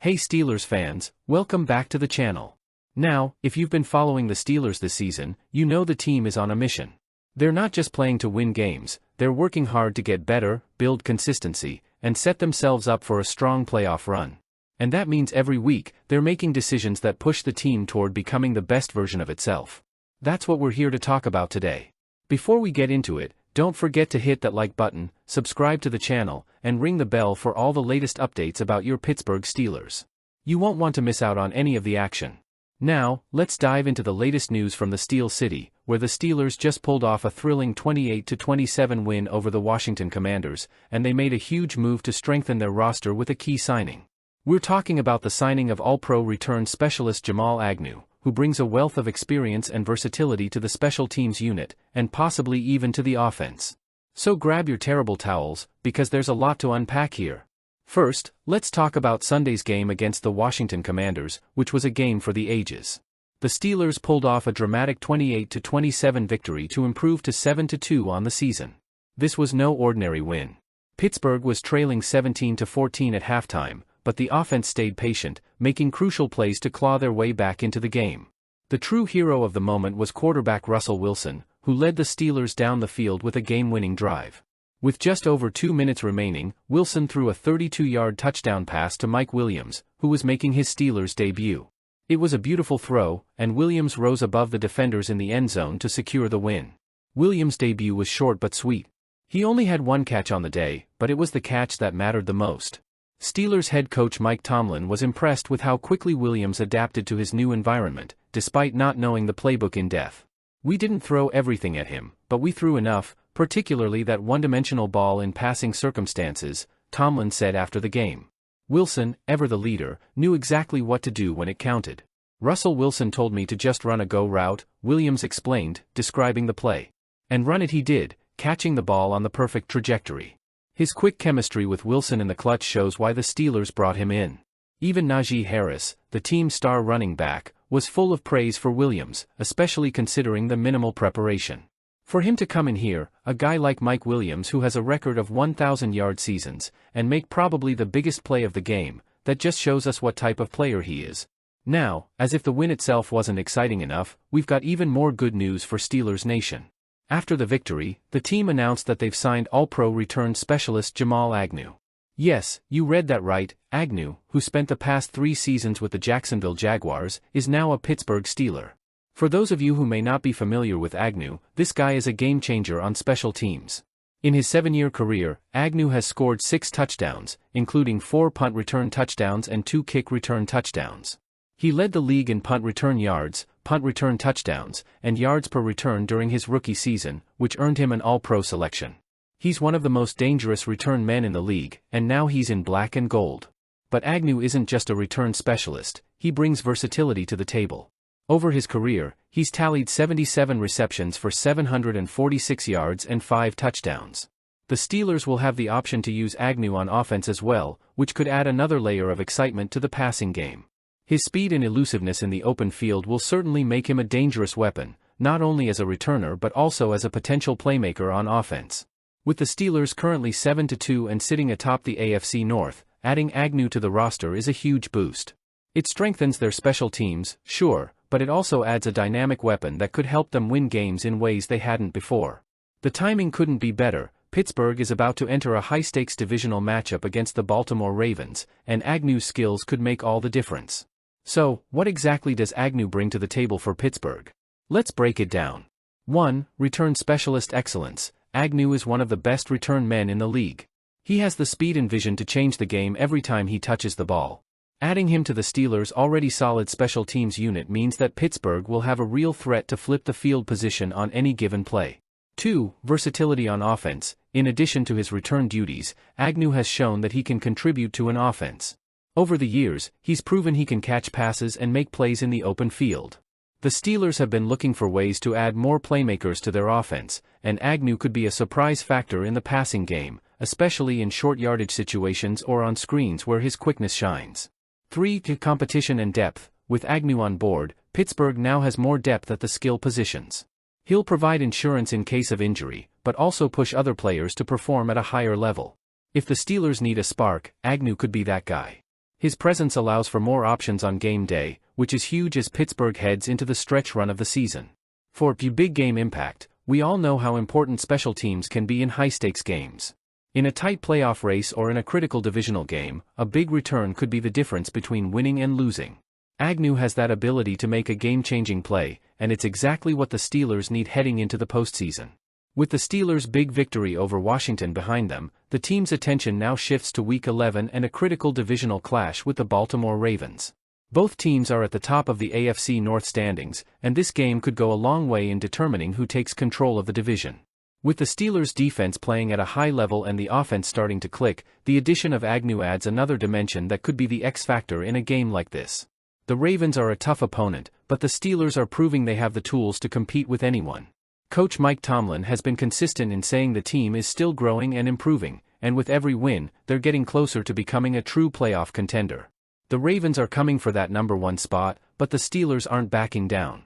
Hey Steelers fans, welcome back to the channel. Now, if you've been following the Steelers this season, you know the team is on a mission. They're not just playing to win games, they're working hard to get better, build consistency, and set themselves up for a strong playoff run. And that means every week, they're making decisions that push the team toward becoming the best version of itself. That's what we're here to talk about today. Before we get into it, don't forget to hit that like button, subscribe to the channel, and ring the bell for all the latest updates about your Pittsburgh Steelers. You won't want to miss out on any of the action. Now, let's dive into the latest news from the Steel City, where the Steelers just pulled off a thrilling 28-27 win over the Washington Commanders, and they made a huge move to strengthen their roster with a key signing. We're talking about the signing of All-Pro return specialist Jamal Agnew, who brings a wealth of experience and versatility to the special teams unit, and possibly even to the offense. So grab your terrible towels, because there's a lot to unpack here. First, let's talk about Sunday's game against the Washington Commanders, which was a game for the ages. The Steelers pulled off a dramatic 28-27 victory to improve to 7-2 on the season. This was no ordinary win. Pittsburgh was trailing 17-14 at halftime, but the offense stayed patient, making crucial plays to claw their way back into the game. The true hero of the moment was quarterback Russell Wilson, who led the Steelers down the field with a game-winning drive. With just over 2 minutes remaining, Wilson threw a 32-yard touchdown pass to Mike Williams, who was making his Steelers debut. It was a beautiful throw, and Williams rose above the defenders in the end zone to secure the win. Williams' debut was short but sweet. He only had one catch on the day, but it was the catch that mattered the most. Steelers head coach Mike Tomlin was impressed with how quickly Williams adapted to his new environment, despite not knowing the playbook in depth. "We didn't throw everything at him, but we threw enough, particularly that one-dimensional ball in passing circumstances," Tomlin said after the game. Wilson, ever the leader, knew exactly what to do when it counted. "Russell Wilson told me to just run a go route," Williams explained, describing the play. And run it he did, catching the ball on the perfect trajectory. His quick chemistry with Wilson in the clutch shows why the Steelers brought him in. Even Najee Harris, the team's star running back, was full of praise for Williams, especially considering the minimal preparation. For him to come in here, a guy like Mike Williams who has a record of 1,000-yard seasons, and make probably the biggest play of the game, that just shows us what type of player he is. Now, as if the win itself wasn't exciting enough, we've got even more good news for Steelers Nation. After the victory, the team announced that they've signed All-Pro return specialist Jamal Agnew. Yes, you read that right, Agnew, who spent the past 3 seasons with the Jacksonville Jaguars, is now a Pittsburgh Steeler. For those of you who may not be familiar with Agnew, this guy is a game-changer on special teams. In his 7-year career, Agnew has scored 6 touchdowns, including 4 punt return touchdowns and 2 kick return touchdowns. He led the league in punt return yards, punt return touchdowns, and yards per return during his rookie season, which earned him an All-Pro selection. He's one of the most dangerous return men in the league, and now he's in black and gold. But Agnew isn't just a return specialist, he brings versatility to the table. Over his career, he's tallied 77 receptions for 746 yards and 5 touchdowns. The Steelers will have the option to use Agnew on offense as well, which could add another layer of excitement to the passing game. His speed and elusiveness in the open field will certainly make him a dangerous weapon, not only as a returner but also as a potential playmaker on offense. With the Steelers currently 7-2 and sitting atop the AFC North, adding Agnew to the roster is a huge boost. It strengthens their special teams, sure, but it also adds a dynamic weapon that could help them win games in ways they hadn't before. The timing couldn't be better. Pittsburgh is about to enter a high-stakes divisional matchup against the Baltimore Ravens, and Agnew's skills could make all the difference. So, what exactly does Agnew bring to the table for Pittsburgh? Let's break it down. 1. Return specialist excellence. Agnew is one of the best return men in the league. He has the speed and vision to change the game every time he touches the ball. Adding him to the Steelers' already solid special teams unit means that Pittsburgh will have a real threat to flip the field position on any given play. 2. Versatility on offense. In addition to his return duties, Agnew has shown that he can contribute to an offense. Over the years, he's proven he can catch passes and make plays in the open field. The Steelers have been looking for ways to add more playmakers to their offense, and Agnew could be a surprise factor in the passing game, especially in short yardage situations or on screens where his quickness shines. 3. Competition and depth. With Agnew on board, Pittsburgh now has more depth at the skill positions. He'll provide insurance in case of injury, but also push other players to perform at a higher level. If the Steelers need a spark, Agnew could be that guy. His presence allows for more options on game day, which is huge as Pittsburgh heads into the stretch run of the season. For big game impact, we all know how important special teams can be in high-stakes games. In a tight playoff race or in a critical divisional game, a big return could be the difference between winning and losing. Agnew has that ability to make a game-changing play, and it's exactly what the Steelers need heading into the postseason. With the Steelers' big victory over Washington behind them, the team's attention now shifts to Week 11 and a critical divisional clash with the Baltimore Ravens. Both teams are at the top of the AFC North standings, and this game could go a long way in determining who takes control of the division. With the Steelers' defense playing at a high level and the offense starting to click, the addition of Agnew adds another dimension that could be the X factor in a game like this. The Ravens are a tough opponent, but the Steelers are proving they have the tools to compete with anyone. Coach Mike Tomlin has been consistent in saying the team is still growing and improving, and with every win, they're getting closer to becoming a true playoff contender. The Ravens are coming for that number 1 spot, but the Steelers aren't backing down.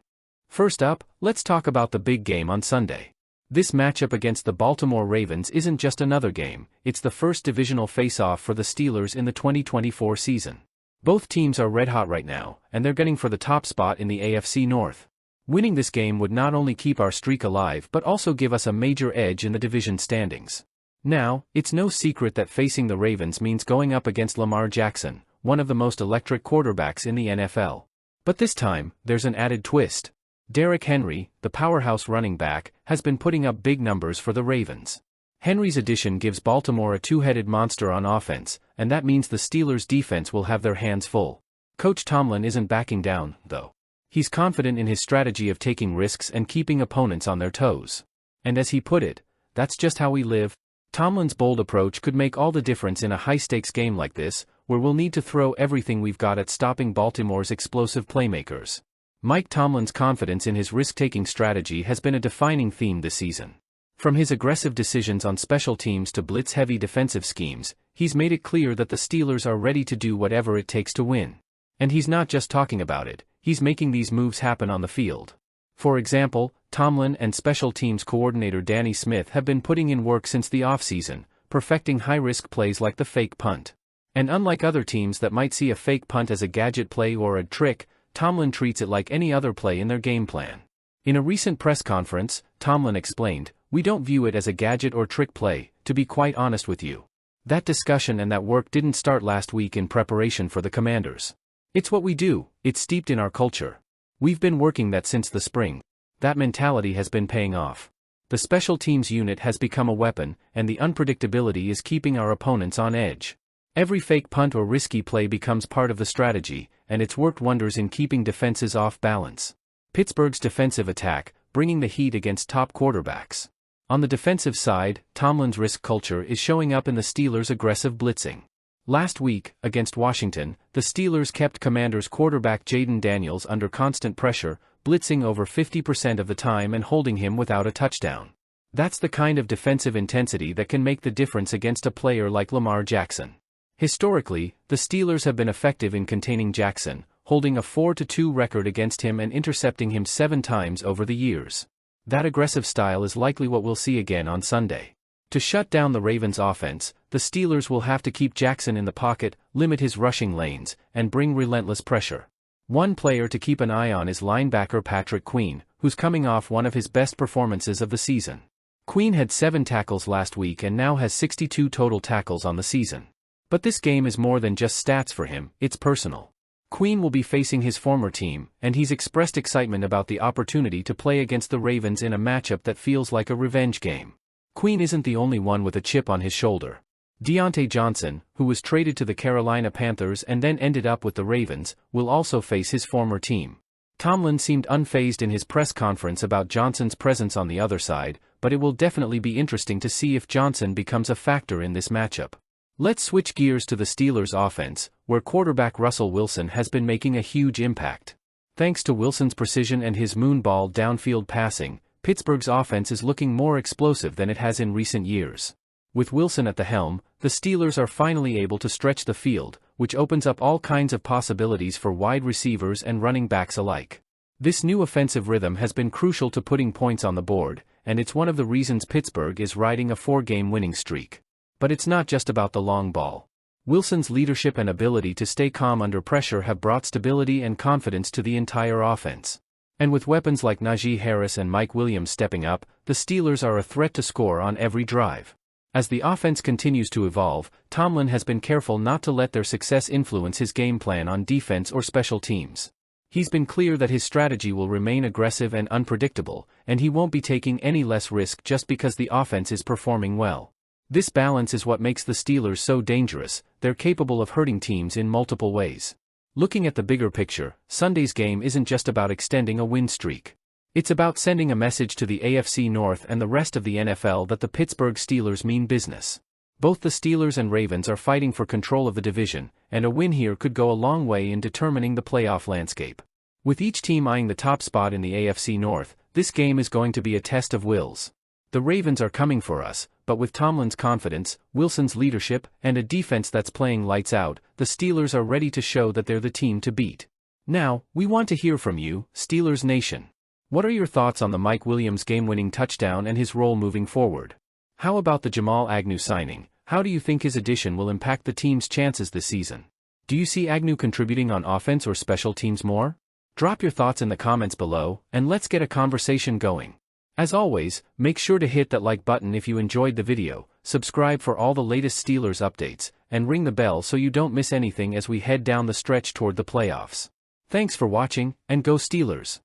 First up, let's talk about the big game on Sunday. This matchup against the Baltimore Ravens isn't just another game, it's the first divisional face-off for the Steelers in the 2024 season. Both teams are red-hot right now, and they're gunning for the top spot in the AFC North. Winning this game would not only keep our streak alive but also give us a major edge in the division standings. Now, it's no secret that facing the Ravens means going up against Lamar Jackson, one of the most electric quarterbacks in the NFL. But this time, there's an added twist. Derrick Henry, the powerhouse running back, has been putting up big numbers for the Ravens. Henry's addition gives Baltimore a two-headed monster on offense, and that means the Steelers' defense will have their hands full. Coach Tomlin isn't backing down, though. He's confident in his strategy of taking risks and keeping opponents on their toes. And as he put it, that's just how we live. Tomlin's bold approach could make all the difference in a high-stakes game like this, where we'll need to throw everything we've got at stopping Baltimore's explosive playmakers. Mike Tomlin's confidence in his risk-taking strategy has been a defining theme this season. From his aggressive decisions on special teams to blitz-heavy defensive schemes, he's made it clear that the Steelers are ready to do whatever it takes to win. And he's not just talking about it, he's making these moves happen on the field. For example, Tomlin and special teams coordinator Danny Smith have been putting in work since the offseason, perfecting high-risk plays like the fake punt. And unlike other teams that might see a fake punt as a gadget play or a trick, Tomlin treats it like any other play in their game plan. In a recent press conference, Tomlin explained, "We don't view it as a gadget or trick play, to be quite honest with you. That discussion and that work didn't start last week in preparation for the Commanders. It's what we do, it's steeped in our culture. We've been working that since the spring. That mentality has been paying off. The special teams unit has become a weapon, and the unpredictability is keeping our opponents on edge. Every fake punt or risky play becomes part of the strategy, and it's worked wonders in keeping defenses off balance." Pittsburgh's defensive attack, bringing the heat against top quarterbacks. On the defensive side, Tomlin's risk culture is showing up in the Steelers' aggressive blitzing. Last week, against Washington, the Steelers kept Commanders quarterback Jaden Daniels under constant pressure, blitzing over 50% of the time and holding him without a touchdown. That's the kind of defensive intensity that can make the difference against a player like Lamar Jackson. Historically, the Steelers have been effective in containing Jackson, holding a 4-2 record against him and intercepting him 7 times over the years. That aggressive style is likely what we'll see again on Sunday. To shut down the Ravens' offense, the Steelers will have to keep Jackson in the pocket, limit his rushing lanes, and bring relentless pressure. One player to keep an eye on is linebacker Patrick Queen, who's coming off one of his best performances of the season. Queen had 7 tackles last week and now has 62 total tackles on the season. But this game is more than just stats for him, it's personal. Queen will be facing his former team, and he's expressed excitement about the opportunity to play against the Ravens in a matchup that feels like a revenge game. Queen isn't the only one with a chip on his shoulder. Deontay Johnson, who was traded to the Carolina Panthers and then ended up with the Ravens, will also face his former team. Tomlin seemed unfazed in his press conference about Johnson's presence on the other side, but it will definitely be interesting to see if Johnson becomes a factor in this matchup. Let's switch gears to the Steelers' offense, where quarterback Russell Wilson has been making a huge impact. Thanks to Wilson's precision and his moonball downfield passing, Pittsburgh's offense is looking more explosive than it has in recent years. With Wilson at the helm, the Steelers are finally able to stretch the field, which opens up all kinds of possibilities for wide receivers and running backs alike. This new offensive rhythm has been crucial to putting points on the board, and it's one of the reasons Pittsburgh is riding a 4-game winning streak. But it's not just about the long ball. Wilson's leadership and ability to stay calm under pressure have brought stability and confidence to the entire offense. And with weapons like Najee Harris and Mike Williams stepping up, the Steelers are a threat to score on every drive. As the offense continues to evolve, Tomlin has been careful not to let their success influence his game plan on defense or special teams. He's been clear that his strategy will remain aggressive and unpredictable, and he won't be taking any less risk just because the offense is performing well. This balance is what makes the Steelers so dangerous. They're capable of hurting teams in multiple ways. Looking at the bigger picture, Sunday's game isn't just about extending a win streak. It's about sending a message to the AFC North and the rest of the NFL that the Pittsburgh Steelers mean business. Both the Steelers and Ravens are fighting for control of the division, and a win here could go a long way in determining the playoff landscape. With each team eyeing the top spot in the AFC North, this game is going to be a test of wills. The Ravens are coming for us, but with Tomlin's confidence, Wilson's leadership, and a defense that's playing lights out, the Steelers are ready to show that they're the team to beat. Now, we want to hear from you, Steelers Nation. What are your thoughts on the Mike Williams game-winning touchdown and his role moving forward? How about the Jamal Agnew signing? How do you think his addition will impact the team's chances this season? Do you see Agnew contributing on offense or special teams more? Drop your thoughts in the comments below, and let's get a conversation going. As always, make sure to hit that like button if you enjoyed the video, subscribe for all the latest Steelers updates, and ring the bell so you don't miss anything as we head down the stretch toward the playoffs. Thanks for watching, and go Steelers!